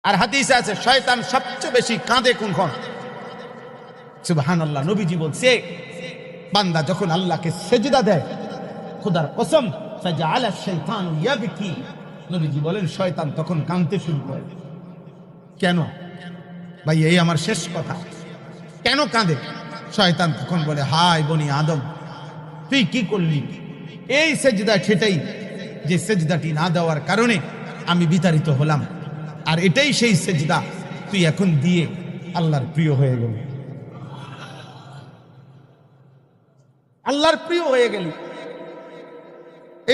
আর হাদিসে আছে শয়তান সবচেয়ে বেশি কাঁদে কোনক্ষণ? সুবহানাল্লাহ। নবীজি বলছে বান্দা যখন আল্লাহকে সেজদা দেয়, খোদার কসম, ফাজআলা শাইতানু ইয়াবকি, নবীজি বলেন শয়তান তখন কাঁদতে শুরু করে। কেন ভাই? এই আমার শেষ কথা। কেন কাঁদে? শয়তান তখন বলে, হায় বনি আদম, তুই কি করলি? এই সেজদা সেটাই যে সেজদাটি না দেওয়ার কারণে আমি বিতাড়িত হলাম, আর এটাই সেই সেজদা তুই এখন দিয়ে আল্লাহর প্রিয় হয়ে গেলি, আল্লাহর প্রিয় হয়ে গেলি।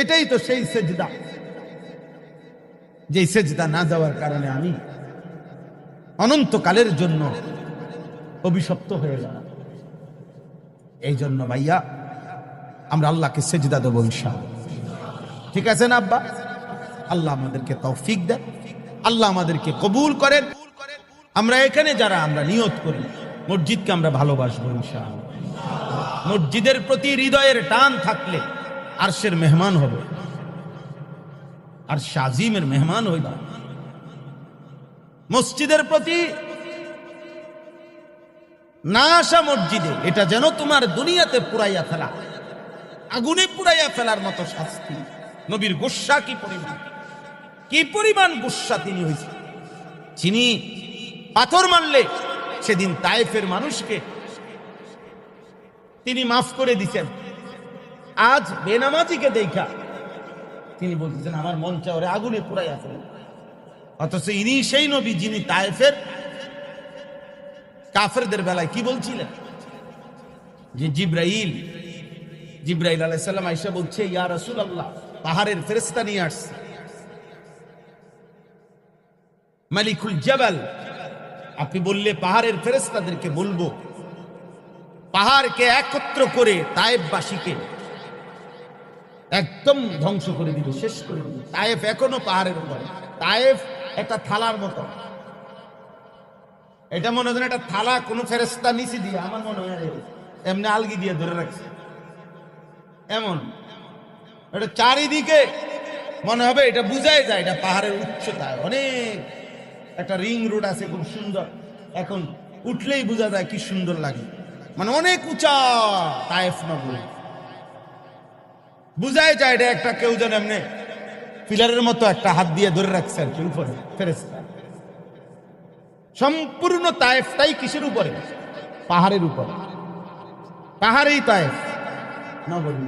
এটাই তো সেই সেজদা, যে সেজদা না দেওয়ার কারণে আমি অনন্তকালের জন্য অভিশপ্ত হয়ে গেলাম। এই জন্য ভাইয়া আমরা আল্লাহকে সেজদা দেবো ইনশাআল্লাহ। ঠিক আছে না আব্বা? আল্লাহ আমাদেরকে তৌফিক দেন, আল্লাহ আমাদেরকে কবুল করেন। আমরা এখানে যারা আমরা নিয়ত করি মসজিদকে আমরা ভালোবাসবো ইনশাআল্লাহ। মসজিদের প্রতি হৃদয়ের টান থাকলে আরশের মেহমান হবে, আর শাজিমের মেহমান হইবা। মসজিদের প্রতি না আসা মসজিদে, এটা যেন তোমার দুনিয়াতে পুরাইয়া ফেলা, আগুনে পুরাইয়া ফেলার মতো শাস্তি। নবীর গুসা কি পরিমাণ, কি পরিমাণ গুসা তিনি হয়েছে। যিনি পাথর মারলে সেদিন তায়েফের মানুষকে তিনি মাফ করে দিচ্ছেন, আজ বেনামাজিকে দেখা তিনি বলতেছেন আমার মন চায় ওরে আগুনে পুরাইয়া ফেলে। অথচ ইনি সেই নবী যিনি তায়েফের কাফেরদের বেলায় কি বলছিলেন, যে জিব্রাইল আলাইহিস সালাম আয়েশা বলছে, ইয়া রাসূলুল্লাহ, পাহাড়ের ফেরেশতা নিয়ে আসছে, মালিকুল জাবাল, আপনি বললে পাহাড়ের ফেরেশতাদেরকে বলবো পাহাড়কে একত্র করে তায়েফবাসীকে একদম ধ্বংস করে দিবে, শেষ করে দিবে। তায়েফ এখনো পাহাড়ের উপরে। তায়েফ একটা থালার মতো, এটা মনে হয় একটা থালা, কোন ফেরেশতা নিচে দিয়ে আমার মনে হয় এমনি আলগি দিয়ে ধরে রাখছে, এমন এটা চারিদিকে মনে হবে, এটা বুঝাই যায় এটা পাহাড়ের উচ্চতায় অনেক একটা রিং রোড আছে, খুব সুন্দর। এখন উঠলেই বোঝা যায় কি সুন্দর লাগে, মানে অনেক উঁচা তায়েফ নগরী, বুঝাই যায় এটা একটা কেউ যেন এমনি পিলারের মতো একটা হাত দিয়ে ধরে রাখছে আর কি উপরে ফেরেশতা। সম্পূর্ণ তায়েফটাই কিসের উপরে? পাহাড়ের উপরে। পাহাড়েই তায়েফ নগরী।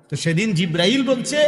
তো সেদিন জিব্রাইল বলছে